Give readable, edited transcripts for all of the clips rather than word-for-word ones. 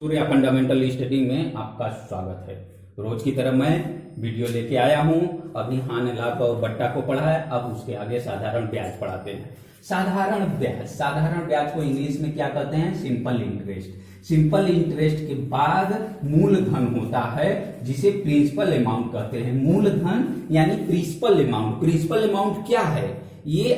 Surya fundamental study में आपका स्वागत है। रोज की तरह मैं वीडियो लेके आया हूं। अभी हान लाभ और बट्टा को पढ़ा है, अब उसके आगे साधारण ब्याज पढ़ाते हैं। साधारण ब्याज को इंग्लिश में क्या कहते हैं? Simple interest. सिंपल इंटरेस्ट के बाद मूलधन होता है जिसे प्रिंसिपल अमाउंट कहते हैं। मूलधन यानी प्रिंसिपल अमाउंट। प्रिंसिपल अमाउंट क्या है? ये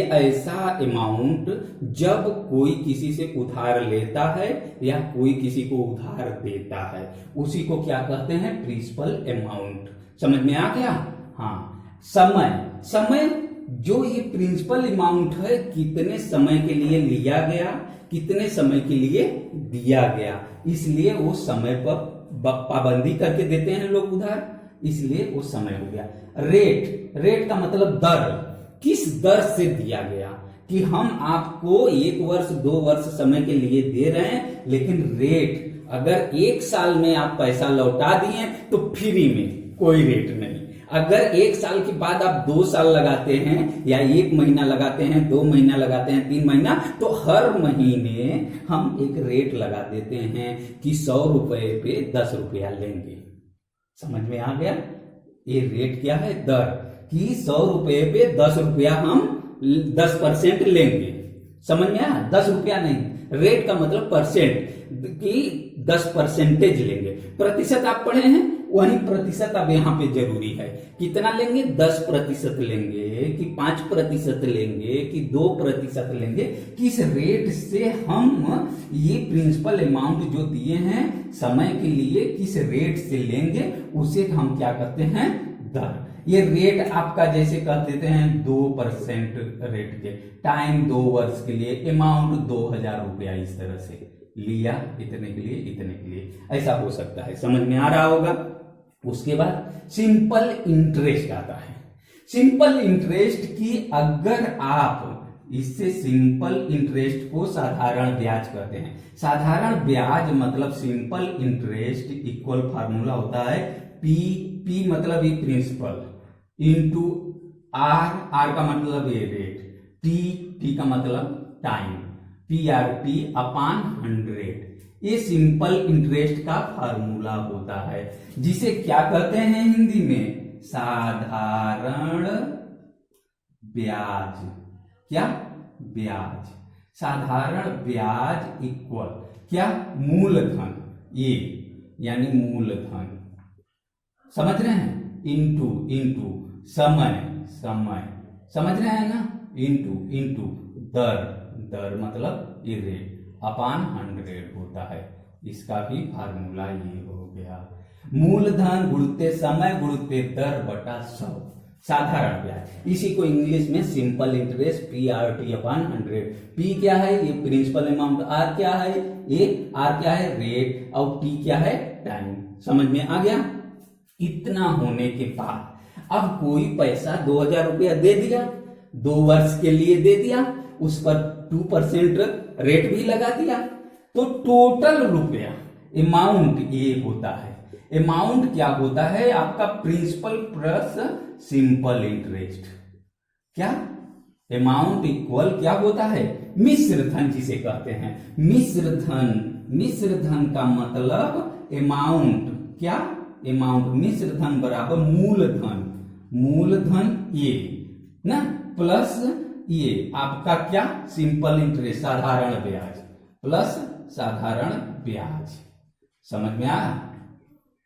ऐसा अमाउंट जब कोई किसी से उधार लेता है या कोई किसी को उधार देता है, उसी को क्या कहते हैं? Principal amount. समझ में आ गया? हाँ। समय जो ये प्रिंसिपल अमाउंट है, कितने समय के लिए लिया गया, कितने समय के लिए दिया गया, इसलिए वो समय पर पाबंदी करके देते हैं लोग उधार, इसलिए वो समय हो गया। रेट का मतलब दर। किस दर से दिया गया कि हम आपको 1 वर्ष 2 वर्ष समय के लिए दे रहे हैं, लेकिन रेट अगर 1 साल में आप पैसा लौटा दिए तो फ्री में, कोई रेट नहीं। अगर 1 साल के बाद आप 2 साल लगाते हैं या 1 महीना लगाते हैं, 2 महीना लगाते हैं, 3 महीना, तो हर महीने हम एक रेट लगा देते हैं कि 100 रुपए पे 10 रुपया लेंगे। समझ में आ गया? ये रेट क्या है? दर, कि 100 रुपए पे 10 रुपया हम 10% लेंगे। समझ में आया? 10 रुपया नहीं, रेट का मतलब परसेंट, कि 10% लेंगे। प्रतिशत आप पढ़े हैं, वही प्रतिशत अब यहाँ पे जरूरी है। कितना लेंगे? 10% लेंगे कि 5% लेंगे कि 2% लेंगे। किस रेट से हम ये प्रिंसिपल अमाउंट जो दिए हैं समय के लिए, किस रेट से लेंगे, उसे हम क्या कहते हैं? दर। ये रेट आपका जैसे कह देते हैं 2% रेट के, टाइम 2 वर्ष के लिए, अमाउंट 2000 रुपया, इस तरह से लिया, इतने के लिए, इतने के लिए, ऐसा हो सकता है। समझ में आ रहा होगा? उसके बाद सिंपल इंटरेस्ट आता है। सिंपल इंटरेस्ट की अगर आप इससे सिंपल इंटरेस्ट को साधारण ब्याज कहते हैं। साधारण ब्याज मतलब सिंपल इंटरेस्ट इक्वल फार्मूला होता है पी मतलब ये प्रिंसिपल इंटू आर का मतलब ये रेट, टी का मतलब टाइम, PRT अपॉन 100। ये सिंपल इंटरेस्ट का फार्मूला होता है, जिसे क्या कहते हैं हिंदी में? साधारण ब्याज। क्या? ब्याज। साधारण ब्याज इक्वल क्या? मूलधन, ये यानी मूलधन, समझ रहे हैं? इंटू समय, समझ रहे हैं ना? इंटू दर मतलब ये रेट अपॉन 100 होता है। इसका भी फार्मूला ये हो गया। मूलधन गुणित समय गुणित दर बटा 100, साधारण ब्याज। इसी को इंग्लिश में simple interest, PRT upon 100। P क्या है? ये प्रिंसिपल अमाउंट। R क्या है? R क्या है? रेट। और T क्या है? टाइम। समझ में आ गया? इतना होने के बाद अब कोई पैसा 2000 रुपया दे दिया, 2 वर्ष के लिए दे दिया, उस पर 2% रेट भी लगा दिया, तो टोटल रुपया अमाउंट ये होता है। अमाउंट क्या होता है? आपका प्रिंसिपल प्लस सिंपल इंटरेस्ट। क्या? अमाउंट इक्वल क्या होता है? मिश्र धन जिसे कहते हैं। मिश्र धन का मतलब अमाउंट, क्या? अमाउंट। मिश्र धन बराबर मूलधन ये ना, प्लस ये आपका क्या? सिंपल इंटरेस्ट, साधारण ब्याज, प्लस साधारण ब्याज। समझ में आया?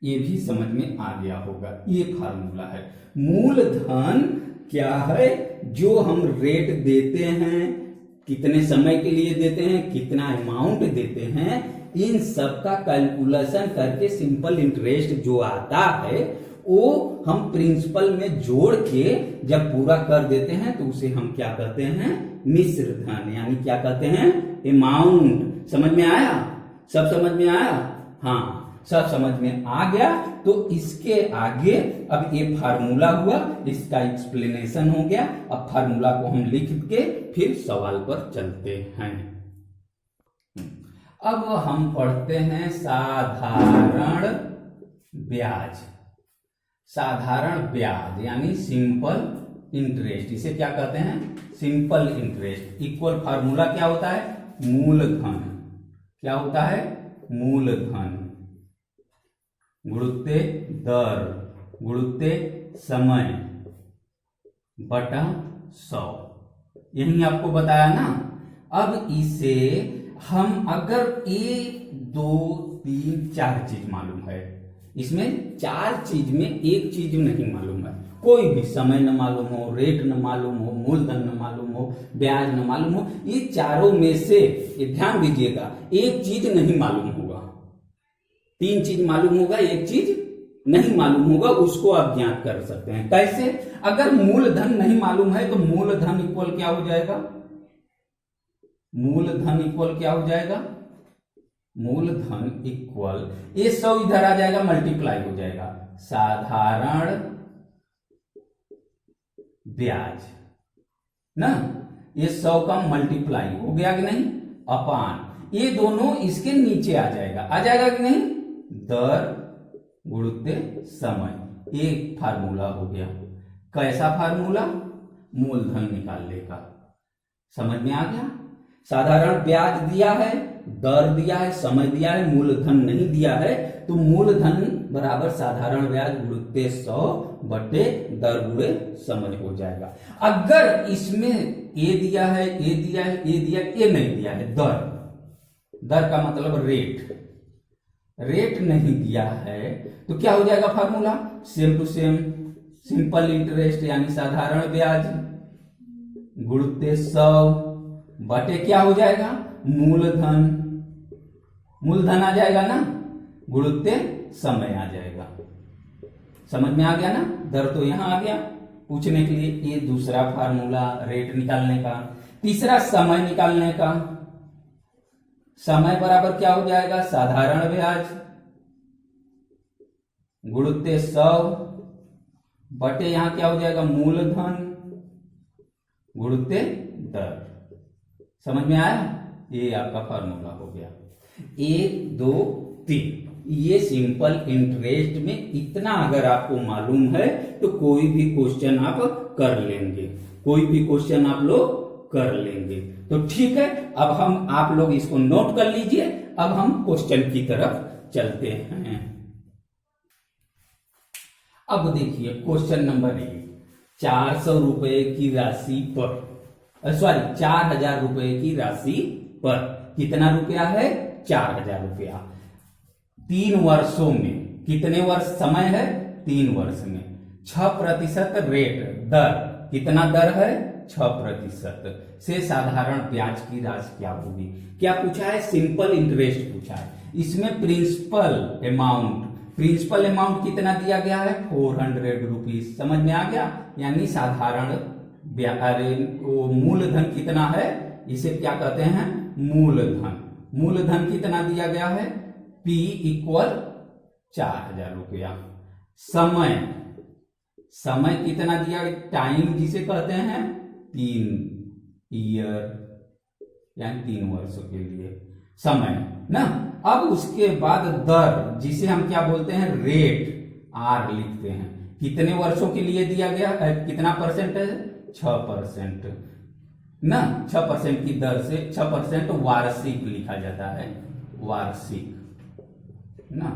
ये भी समझ में आ गया होगा। ये फार्मूला है। मूलधन क्या है? जो हम रेट देते हैं, कितने समय के लिए देते हैं, कितना अमाउंट देते हैं, इन सब का कैलकुलेशन करके सिंपल इंटरेस्ट जो आता है वो हम प्रिंसिपल में जोड़ के जब पूरा कर देते हैं तो उसे हम क्या कहते हैं? मिश्र धन, यानी क्या कहते हैं? अमाउंट। समझ में आया? सब समझ में आया? हाँ, सब समझ में आ गया। तो इसके आगे अब ये फार्मूला हुआ, इसका एक्सप्लेनेशन हो गया। अब फार्मूला को हम लिख के फिर सवाल पर चलते हैं। अब हम पढ़ते हैं साधारण ब्याज। साधारण ब्याज यानी सिंपल इंटरेस्ट, इसे क्या कहते हैं? Simple interest. इक्वल फार्मूला क्या होता है? मूलधन क्या होता है, मूलधन गुणुत्ते दर गुणुत्ते समय बटा 100। यही आपको बताया ना। अब इसे हम अगर 1 2 3 4 चीज मालूम है, इसमें 4 चीज में एक चीज नहीं मालूम है, कोई भी समय न मालूम हो, रेट न मालूम हो, मूलधन न मालूम हो, ब्याज न मालूम हो, ये चारों में से ये ध्यान दीजिएगा एक चीज नहीं मालूम होगा। 3 चीज मालूम होगा, एक चीज नहीं मालूम होगा, उसको आप ज्ञात कर सकते हैं। कैसे? अगर मूलधन नहीं मालूम है तो मूलधन इक्वल क्या हो जाएगा, मूलधन इक्वल क्या हो जाएगा, मूलधन इक्वल ये 100 इधर आ जाएगा, मल्टीप्लाई हो जाएगा साधारण ब्याज ना, ये 100 का मल्टीप्लाई हो गया कि नहीं, अपान ये दोनों इसके नीचे आ जाएगा कि नहीं, दर गुणुत्ते समय। एक फार्मूला हो गया। कैसा फार्मूला? मूलधन निकालने का। समझ में आ गया? साधारण ब्याज दिया है, दर दिया है, समय दिया है, मूलधन नहीं दिया है, तो मूलधन बराबर साधारण ब्याज गुणुत्ते 100 बटे दर गुणे समय हो जाएगा। अगर इसमें ए दिया है, ए दिया है, ए दिया है, ए नहीं दिया है, दर का मतलब रेट नहीं दिया है, तो क्या हो जाएगा formula? Same to same simple interest यानी साधारण ब्याज गुणुत्ते 100 बटे क्या हो जाएगा, मूलधन आ जाएगा ना, गुणुत्ते समय आ जाएगा। समझ में आ गया ना? दर तो यहां आ गया पूछने के लिए। ये दूसरा फार्मूला रेट निकालने का। तीसरा समय निकालने का। समय बराबर क्या हो जाएगा, साधारण ब्याज गुणुत्ते 100 बटे यहां क्या हो जाएगा, मूलधन गुणुत्ते दर। समझ में आया? ये आपका फार्मूला हो गया। 1 2 3 ये सिंपल इंटरेस्ट में इतना अगर आपको मालूम है तो कोई भी क्वेश्चन आप कर लेंगे, कोई भी क्वेश्चन आप लोग कर लेंगे। तो ठीक है, अब आप लोग इसको नोट कर लीजिए। अब हम क्वेश्चन की तरफ चलते हैं। अब देखिए क्वेश्चन नंबर 1, 400 रुपए की राशि पर, सॉरी 4000 रुपए की राशि पर कितना रुपया है, 4000 रुपया। 3 वर्षों में, कितने वर्ष समय है, 3 वर्ष में। 6% रेट दर, कितना दर है, 6% से साधारण ब्याज की राशि क्या होगी। क्या पूछा है, सिंपल इंटरेस्ट पूछा है। इसमें प्रिंसिपल अमाउंट कितना दिया गया है, 400 रुपीज। समझ में आ गया? यानी साधारण मूलधन कितना है, इसे क्या कहते हैं, मूलधन कितना दिया गया है, P इक्वल 4000 रुपया। समय कितना दिया, टाइम जिसे कहते हैं 3 ईयर यानी 3 वर्षों के लिए समय ना। अब उसके बाद दर जिसे हम क्या बोलते हैं, रेट, R लिखते हैं। कितने वर्षों के लिए दिया गया है, कितना परसेंट है, 6% ना। 6% की दर से 6% वार्षिक लिखा जाता है, वार्षिक ना,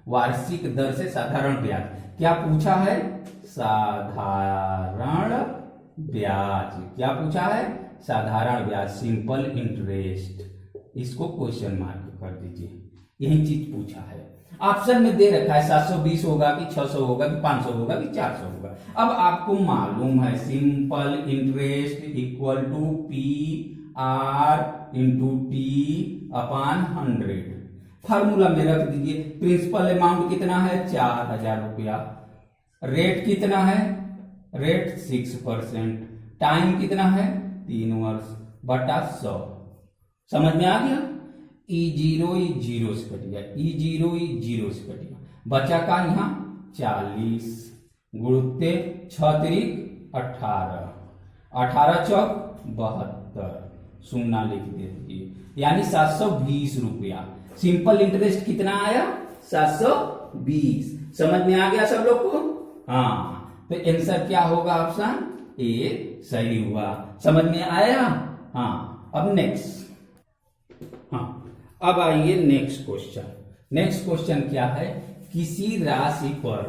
वार्षिक दर से साधारण ब्याज। क्या पूछा है, साधारण ब्याज। क्या पूछा है, साधारण ब्याज, सिंपल इंटरेस्ट। इसको क्वेश्चन मार्क कर दीजिए, यही चीज पूछा है। ऑप्शन में दे रखा है 720 होगा कि 600 होगा कि 500 होगा कि 400 होगा। अब आपको मालूम है simple interest equal to PR into T upon 100। Formula में रख दीजिए। प्रिंसिपल अमाउंट कितना है, 4000 रुपया। रेट कितना है, रेट 6%। टाइम कितना है, 3 वर्ष बटा 100। समझ में आ गया? E0 से कट गया, E0 से कट गया, बचा का यहाँ 40 गुणुत्ते 6 तिरिक 18, 18 चौक 72, शून्य लिख दीजिए, यानी 720 रुपया। सिंपल इंटरेस्ट कितना आया, 720। समझ में आ गया सब लोग को? हाँ, तो आंसर क्या होगा, ऑप्शन ए सही हुआ। समझ में आया? हाँ, अब नेक्स्ट। हाँ, अब आइए नेक्स्ट क्वेश्चन। नेक्स्ट क्वेश्चन क्या है, किसी राशि पर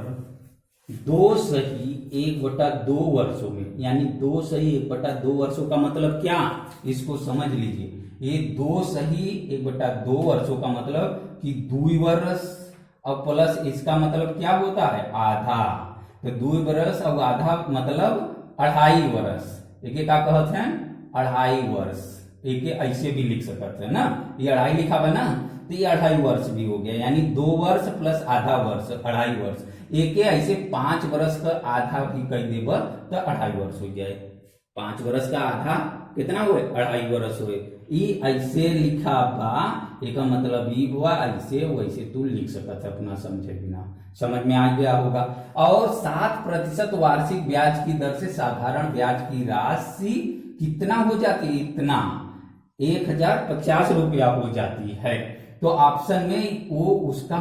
2 सही 1/2 वर्षों में, यानी 2 सही 1/2 वर्षों का मतलब क्या, इसको समझ लीजिए। ये 2 सही 1/2 वर्षों का मतलब कि 2 वर्ष और प्लस इसका मतलब क्या होता है, आधा। तो 2 वर्ष और आधा मतलब 2.5 वर्ष। एक का कहते हैं 2.5 वर्ष, एक ऐसे भी लिख सकते हैं ना, ये 2.5 लिखा हुआ ना, तो ये 2.5 वर्ष भी हो गया, यानी 2 वर्ष प्लस आधा वर्ष 2.5 वर्ष। एक ऐसे 5 वर्ष का आधा भी कह देब तो 2.5 वर्ष हो जाए। 5 वर्ष का आधा कितना हुए, 2.5 वर्ष हुए। ये ऐसे लिखा बा, एक मतलब ई हुआ, ऐसे वैसे तू लिख सकता अपना समझे बिना, समझ में आ गया होगा। और 7% वार्षिक ब्याज की दर से साधारण ब्याज की राशि कितना हो जाती है, इतना 1050 रुपया हो जाती है। तो ऑप्शन में वो उसका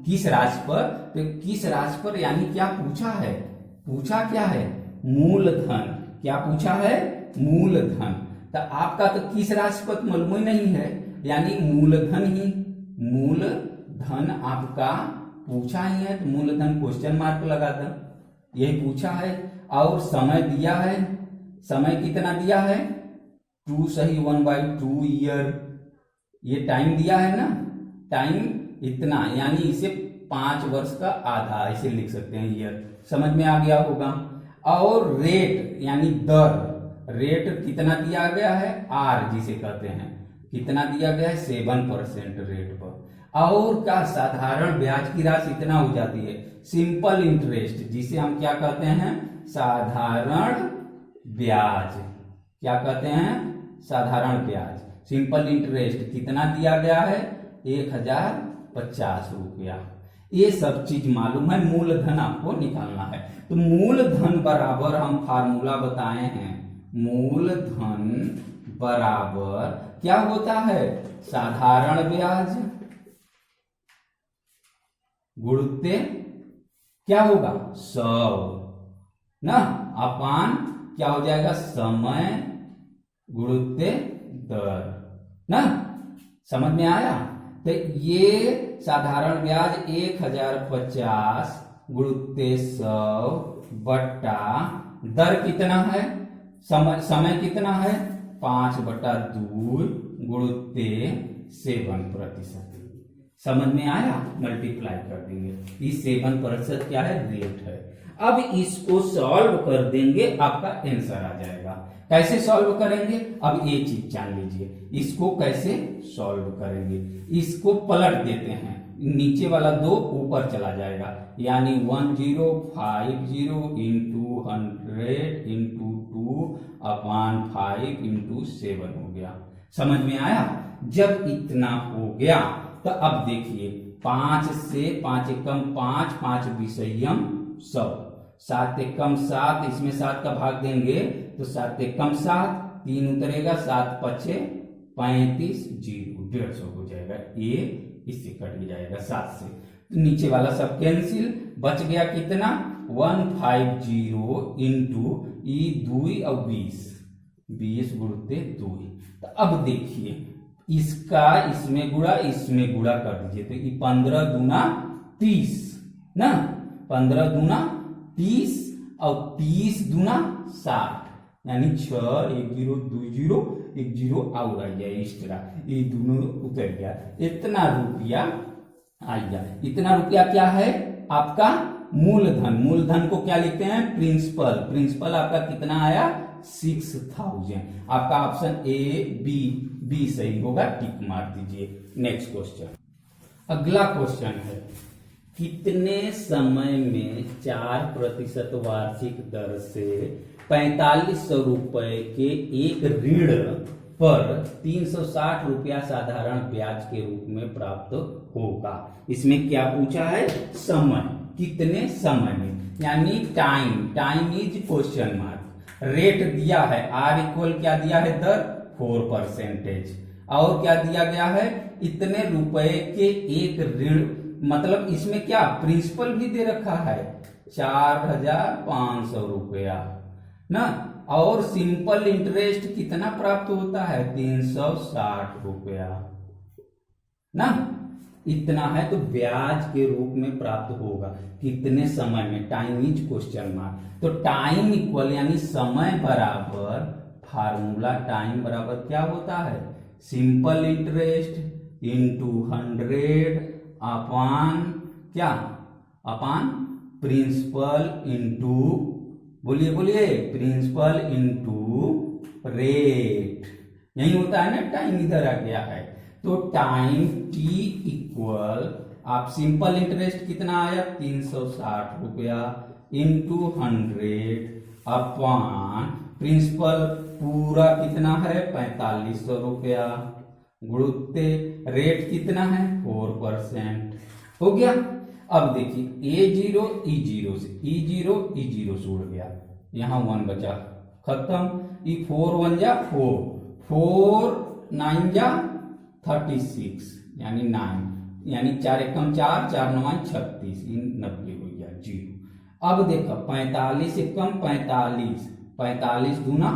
किस राशि पर, तो किस राशि पर यानी क्या पूछा है, पूछा क्या है, मूलधन। क्या पूछा है, मूलधन। तो आपका तो किस राशि पर मालूम ही नहीं है, यानी मूलधन ही, मूलधन आपका पूछा ही है, तो मूलधन क्वेश्चन मार्क लगा दो, यही पूछा है। और समय दिया है, समय कितना दिया है, 2 सही 1/2 ईयर, ये टाइम दिया है ना, टाइम इतना, यानी इसे 5 वर्ष का आधा ऐसे लिख सकते हैं ईयर, समझ में आ गया होगा। और रेट यानी दर, रेट कितना दिया गया है, आर जिसे कहते हैं, कितना दिया गया है 7% रेट पर। और क्या, साधारण ब्याज की राशि इतना हो जाती है, सिंपल इंटरेस्ट जिसे हम क्या कहते हैं, साधारण ब्याज, क्या कहते हैं, साधारण ब्याज, सिंपल इंटरेस्ट कितना दिया गया है, 1050 रुपया। ये सब चीज मालूम है, मूलधन आपको निकालना है। तो मूलधन बराबर हम फार्मूला बताए हैं, मूलधन बराबर क्या होता है, साधारण ब्याज गुणित क्या होगा 100 ना, अपान क्या हो जाएगा, समय गुणित दर ना, समझ में आया। तो ये साधारण ब्याज 1050 गुणित 100 बट्टा दर कितना है, समय कितना है 5/2 गुणित 7%, समझ में आया, मल्टीप्लाई कर देंगे, इस 7% क्या है, रेट है। अब इसको सॉल्व कर देंगे, आपका आंसर आ जाएगा। कैसे सॉल्व करेंगे, अब ये चीज जान लीजिए, इसको कैसे सॉल्व करेंगे, इसको पलट देते हैं, नीचे वाला 2 ऊपर चला जाएगा, यानी 1050 इंटू 100 इंटू 2/5 इंटू 7 हो गया, समझ में आया। जब इतना हो गया तो अब देखिए 5 से 5 एकम 5, 5 विषयम 100, 7 एकम 7, इसमें 7 का भाग देंगे तो 7 एकम 7, 3 उतरेगा, 7 पचे 35, 0, 150 हो जाएगा, ये इससे कट जाएगा 7 से, तो नीचे वाला सब कैंसिल, बच गया कितना 150 इंटू 2 और 20 गुणित 2। तो अब देखिए इसका इसमें गुणा कर दीजिए, तो ये 15 दूना 30 ना, 15 दूना 30 और 30 दूना 60, यानी 6, 1 0 2 0 1 0 और आ गया एक्स्ट्रा, ये दोनों उतर गया, इतना रुपया आ गया। इतना रुपया क्या है आपका मूलधन, मूलधन को क्या लिखते हैं, प्रिंसिपल, प्रिंसिपल आपका कितना आया 6000। आपका ऑप्शन ए बी सही होगा, टिक मार दीजिए। नेक्स्ट क्वेश्चन, अगला क्वेश्चन है, कितने समय में 4% वार्षिक दर से 4500 रुपए के एक ऋण पर 360 रुपया साधारण ब्याज के रूप में प्राप्त होगा। इसमें क्या पूछा है, समय, कितने समय में, यानी time, time is question mark. Rate दिया है आर इक्वल क्या दिया है, दर 4%, और क्या दिया गया है, इतने रुपए के एक ऋण, मतलब इसमें क्या प्रिंसिपल भी दे रखा है 4500 रुपया ना, और सिंपल इंटरेस्ट कितना प्राप्त होता है 360 रुपया। ना, इतना है तो ब्याज के रूप में प्राप्त होगा कितने समय में, टाइम इज क्वेश्चन मार्क। तो टाइम इक्वल यानी समय बराबर फार्मूला, टाइम बराबर क्या होता है, सिंपल इंटरेस्ट इंटू 100 अपान क्या, अपान प्रिंसिपल इंटू, बोलिए बोलिए, प्रिंसिपल इंटू रेट। यही होता है ना, टाइम इधर आ गया है। तो टाइम टी इक्वल, आप सिंपल इंटरेस्ट कितना आया 360 रुपया इंटू 100 अपॉन प्रिंसिपल पूरा कितना है 4500 रुपया, गुणुत्ते रेट कितना है 4%। हो गया। अब देखिए A0 E0 से, E0 E0 से उड़ गया, यहां 1 बचा, खत्म। ई 4 1 जा 4, 4 9 जा 36 यानी 9, यानी 4 एकम 4, 4 9 36, 90 हो गया, 0। अब देखो 45 एकम 45, 45 दूना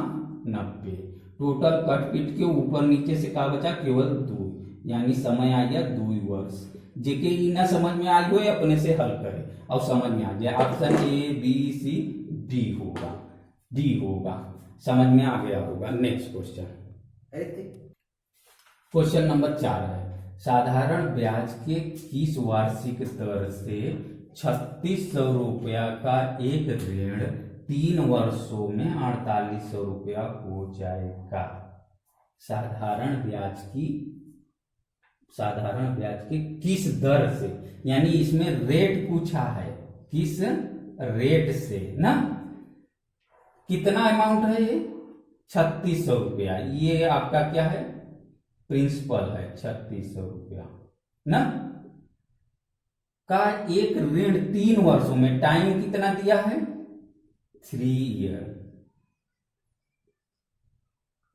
90, टोटल कट पीट के ऊपर नीचे से का बचा केवल 2, यानी समय आ गया 2 वर्ष। जेके ई ना समझ में आई हो अपने से हल करे और समझ में आ जाए। Option A B C D होगा, डी होगा, समझ में आ गया होगा। नेक्स्ट क्वेश्चन, क्वेश्चन नंबर 4 है, साधारण ब्याज के किस वार्षिक दर से 3600 रुपया का एक ऋण 3 वर्षों में 4800 रुपया हो जाएगा। साधारण ब्याज की किस दर से, यानी इसमें रेट पूछा है, किस रेट से ना, कितना अमाउंट है ये 3600 रुपया, ये आपका क्या है प्रिंसिपल है 3600 रुपया ना, का एक ऋण 3 वर्षों में, टाइम कितना दिया है 3 ईयर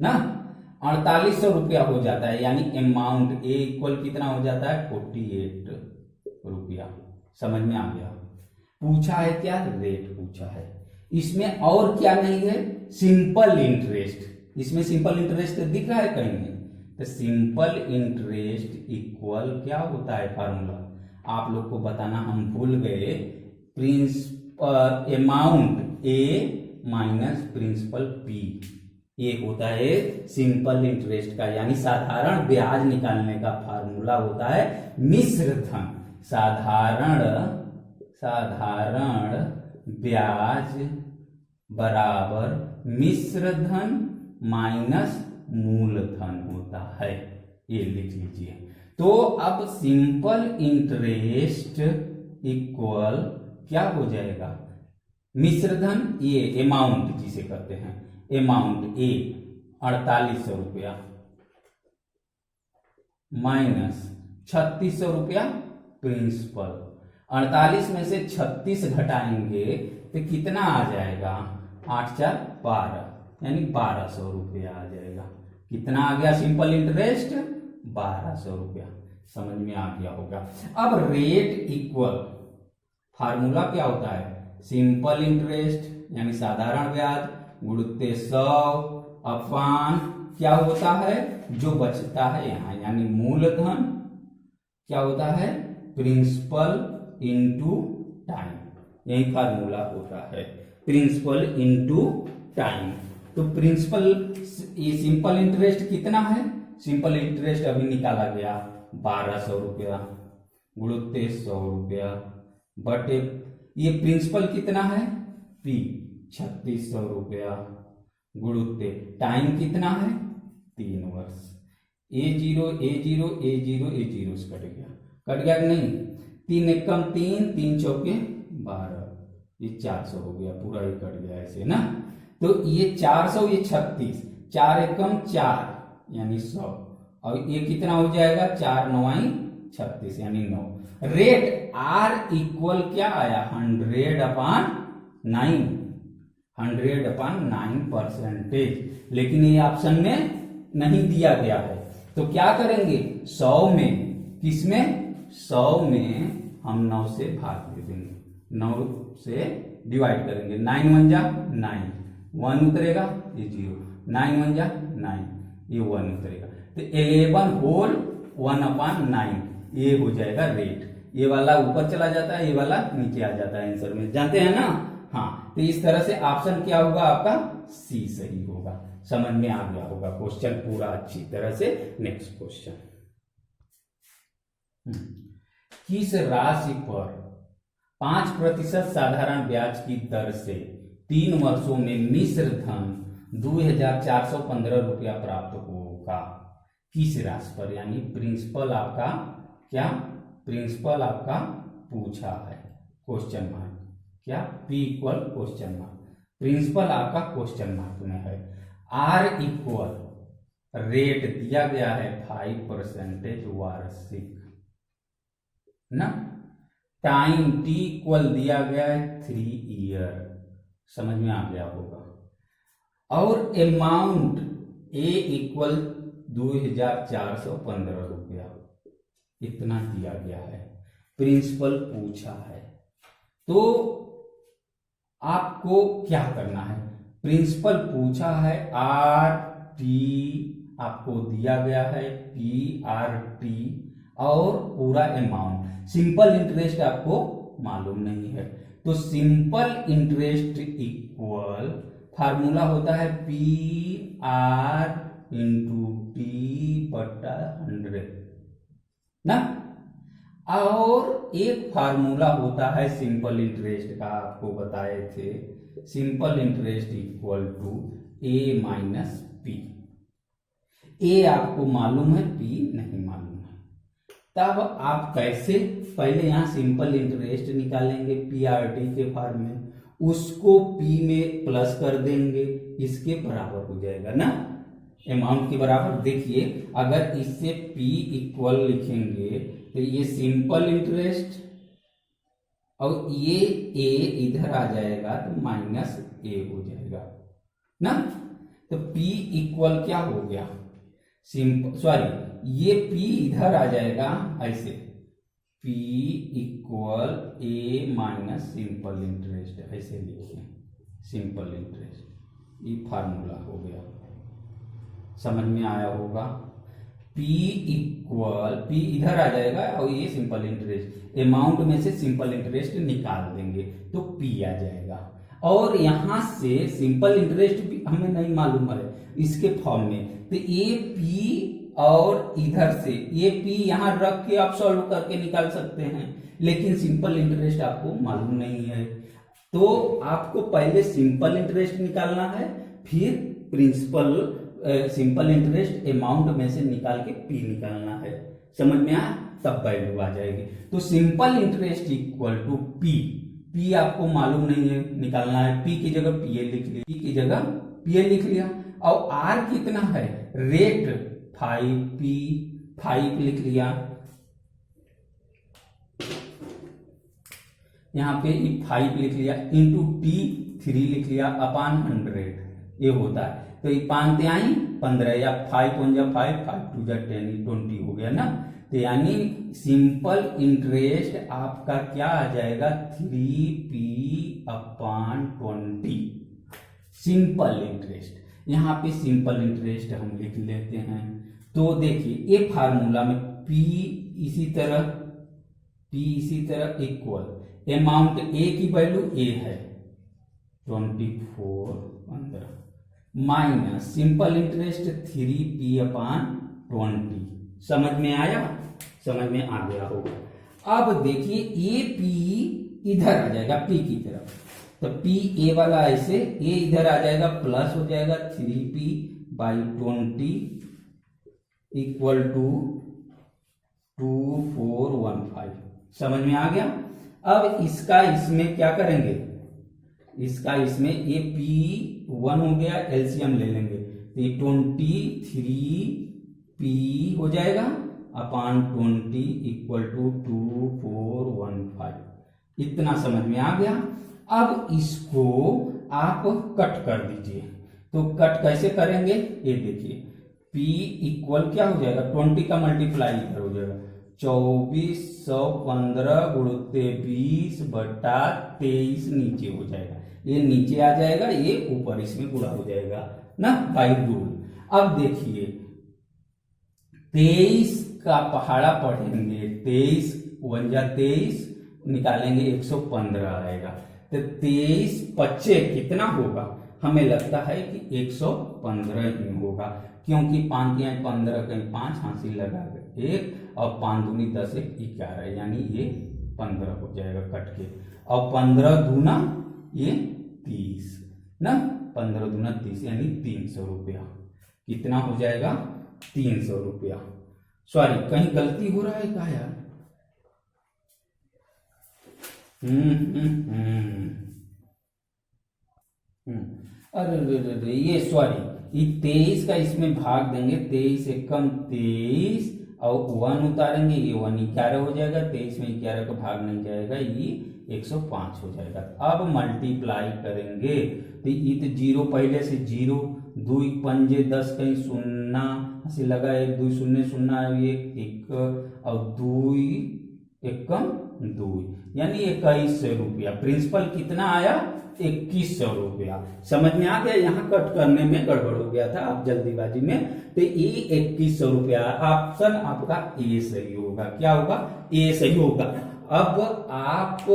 ना, 4800 रुपया हो जाता है, यानी अमाउंट ए इक्वल कितना हो जाता है 48 रुपया। समझ में आ गया। पूछा है क्या, रेट पूछा है। इसमें और क्या नहीं है, सिंपल इंटरेस्ट। इसमें सिंपल इंटरेस्ट दिख रहा है कहीं नहीं, तो सिंपल इंटरेस्ट इक्वल क्या होता है फार्मूला, आप लोग को बताना हम भूल गए, प्रिंसिपल अमाउंट ए माइनस प्रिंसिपल पी, ये होता है सिंपल इंटरेस्ट का, यानी साधारण ब्याज निकालने का फार्मूला होता है मिश्र धन। साधारण ब्याज बराबर मिश्र धन माइनस मूलधन होता है, ये लिख लीजिए। तो अब सिंपल इंटरेस्ट इक्वल क्या हो जाएगा, मिश्र धन, ये अमाउंट जिसे कहते हैं, अमाउंट ए 4800 रुपया माइनस 3600 रुपया प्रिंसिपल, 48 में से 36 घटाएंगे तो कितना आ जाएगा 8 4 12, यानी 1200 रुपया आ जाएगा। कितना आ गया सिंपल इंटरेस्ट 1200 रुपया। समझ में आ गया होगा। अब रेट इक्वल फार्मूला क्या होता है, सिंपल इंटरेस्ट यानी साधारण ब्याज गुणुत्ते 100 अपान क्या होता है जो बचता है यहां, यानी मूलधन क्या होता है प्रिंसिपल इंटू टाइम, यही फार्मूला होता है प्रिंसिपल इंटू टाइम। तो प्रिंसिपल, ये सिंपल इंटरेस्ट कितना है, सिंपल इंटरेस्ट अभी निकाला गया 1200 रुपया गुणुत्ते 100 रुपया बटे ये प्रिंसिपल कितना है पी 3600 रुपया गुणुत्ते टाइम कितना है 3 वर्ष। A0 A0 A0 A0 से कट गया कि नहीं, 3 एकम 3 3 चौके 12, ये 400 हो गया, पूरा ही कट गया ऐसे ना। तो ये 400 ये 36, 4 एकम 4 यानी 100, और ये कितना हो जाएगा 4 9 36 यानी 9। रेट R इक्वल क्या आया 100/9, 100/9%, लेकिन ये ऑप्शन में नहीं दिया गया है। तो क्या करेंगे 100 में, किसमें 100 में हम 9 से भाग दे देंगे, 9 से डिवाइड करेंगे, 9 1 जा 9, 1 उतरेगा ये 0, 9 1 जा 9, ये 1 उतरेगा, तो 11 होल 1/9 ये हो जाएगा रेट। ये वाला ऊपर चला जाता है, ये वाला नीचे आ जाता है आंसर में, जानते हैं ना। हाँ, तो इस तरह से ऑप्शन क्या होगा आपका, सी सही होगा। समझ में आ गया होगा क्वेश्चन पूरा अच्छी तरह से। नेक्स्ट क्वेश्चन, किस राशि पर 5% साधारण ब्याज की दर से 3 वर्षों में मिश्र धन 2415 रुपया प्राप्त होगा। किस राशि पर, यानी प्रिंसिपल आपका क्या, प्रिंसिपल आपका पूछा है, क्वेश्चन मार्क, क्या P equal question mark, principal आपका क्वेश्चन मार्क में है। R इक्वल रेट दिया गया है 5% वार्षिक ना, टाइम T इक्वल दिया गया है 3 ईयर, समझ में आ गया होगा, और अमाउंट A इक्वल 2415 रुपया, इतना दिया गया है, प्रिंसिपल पूछा है। तो आपको क्या करना है, प्रिंसिपल पूछा है आर टी, आपको दिया गया है PRT, और पूरा अमाउंट, सिंपल इंटरेस्ट आपको मालूम नहीं है, तो सिंपल इंटरेस्ट इक्वल फार्मूला होता है PR इंटू T/100 ना, और एक फार्मूला होता है सिंपल इंटरेस्ट का, आपको बताए थे, simple interest equal to A minus P। A आपको मालूम है, P नहीं मालूम है, तब आप कैसे, पहले यहां सिंपल इंटरेस्ट निकालेंगे PRT के फॉर्म में, उसको P में प्लस कर देंगे, इसके बराबर हो जाएगा ना, अमाउंट के बराबर। देखिए अगर इससे P इक्वल लिखेंगे तो ये सिंपल इंटरेस्ट, और ये A इधर आ जाएगा तो माइनस A हो जाएगा ना, तो P इक्वल क्या हो गया, ये P इधर आ जाएगा ऐसे, P equal A minus simple interest, ऐसे लिखिए सिंपल इंटरेस्ट, ये फार्मूला हो गया, समझ में आया होगा। P इक्वल, P इधर आ जाएगा और ये सिंपल इंटरेस्ट, अमाउंट में से सिंपल इंटरेस्ट निकाल देंगे तो P आ जाएगा, और यहां से सिंपल इंटरेस्ट भी हमें नहीं मालूम है इसके फॉर्म में, तो ये P और इधर से ये P यहां रख के आप सॉल्व करके निकाल सकते हैं, लेकिन सिंपल इंटरेस्ट आपको मालूम नहीं है, तो आपको पहले सिंपल इंटरेस्ट निकालना है, फिर प्रिंसिपल सिंपल इंटरेस्ट अमाउंट में से निकाल के P निकालना है, समझ में आया, तब वैल्यू आ जाएगी। तो simple interest equal to P आपको मालूम नहीं है, निकालना है, P की जगह PA लिख लिया, P की जगह PA लिख लिया, और R कितना है, रेट 5 लिख लिया, यहाँ पे 5 लिख लिया, इंटू T 3 लिख लिया, अपान 100 ये होता है, तो ये 5 आई 15, या 5 1 जा 5, 5 2 जा 10, 20 हो गया ना, तो यानी सिंपल इंटरेस्ट आपका क्या आ जाएगा, 3P/20 सिंपल इंटरेस्ट। यहाँ पे सिंपल इंटरेस्ट हम लिख लेते हैं, तो देखिए ये फार्मूला में P इसी तरह इक्वल अमाउंट A की वैल्यू A है 2415 माइनस सिंपल इंटरेस्ट 3P/20, समझ में आया, समझ में आ गया होगा। अब देखिए ये P इधर आ जाएगा P की तरफ, तो P A वाला ऐसे, A इधर आ जाएगा, प्लस हो जाएगा 3P/20 इक्वल टू 2415, समझ में आ गया। अब इसका इसमें क्या करेंगे, इसका इसमें ये P1 हो गया, एलसीएम ले लेंगे, तो ये 23P हो जाएगा अपान 20 इक्वल टू 2415, इतना समझ में आ गया। अब इसको आप कट कर दीजिए, तो कट कैसे करेंगे, ये देखिए P इक्वल क्या हो जाएगा, 20 का मल्टीप्लाई इधर हो जाएगा, 2415 गुणित 20/23 नीचे हो जाएगा, ये नीचे आ जाएगा, ये ऊपर इसमें गुणा हो जाएगा ना, बाई रूल। अब देखिए 23 का पहाड़ा पढ़ेंगे 23 × 23 निकालेंगे 115 आएगा। तो 23 25 कितना होगा? हमें लगता है कि 115 ही होगा, क्योंकि 5 या 15 कहीं 5 हासिल लगा 1 और 5 दूनी 10 1 11, यानी ये 15 हो जाएगा कट के। और 15 दूना ये 30 ना, 15 दूना 30 यानी 300 रुपया। कितना हो जाएगा? 300 रुपया। सॉरी, कहीं गलती हो रहा है क्या यार? अरे ये सॉरी, ये 23 का इसमें भाग देंगे, 23 एकम 23 और 1 उतारेंगे, ये 1 11 हो जाएगा। 23 में 11 का भाग नहीं जाएगा, ये 105 हो जाएगा। अब मल्टीप्लाई करेंगे तो ये तो 0 पहले से 0, 2 पंजे 10 कहीं 0 से लगा, 1 2 0 0 1 और 2 एकम 2, यानी 2100 रुपया। प्रिंसिपल कितना आया? 2100 रुपया। समझ में आ गया? यहाँ कट करने में गड़बड़ हो गया था आप जल्दीबाजी में। तो ये 2100 रुपया। ऑप्शन आपका ए सही होगा। क्या होगा? ए सही होगा। अब आप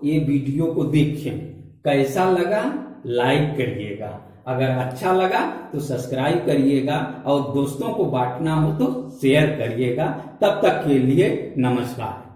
ये वीडियो को देखें, कैसा लगा लाइक करिएगा, अगर अच्छा लगा तो सब्सक्राइब करिएगा और दोस्तों को बांटना हो तो शेयर करिएगा। तब तक के लिए नमस्कार।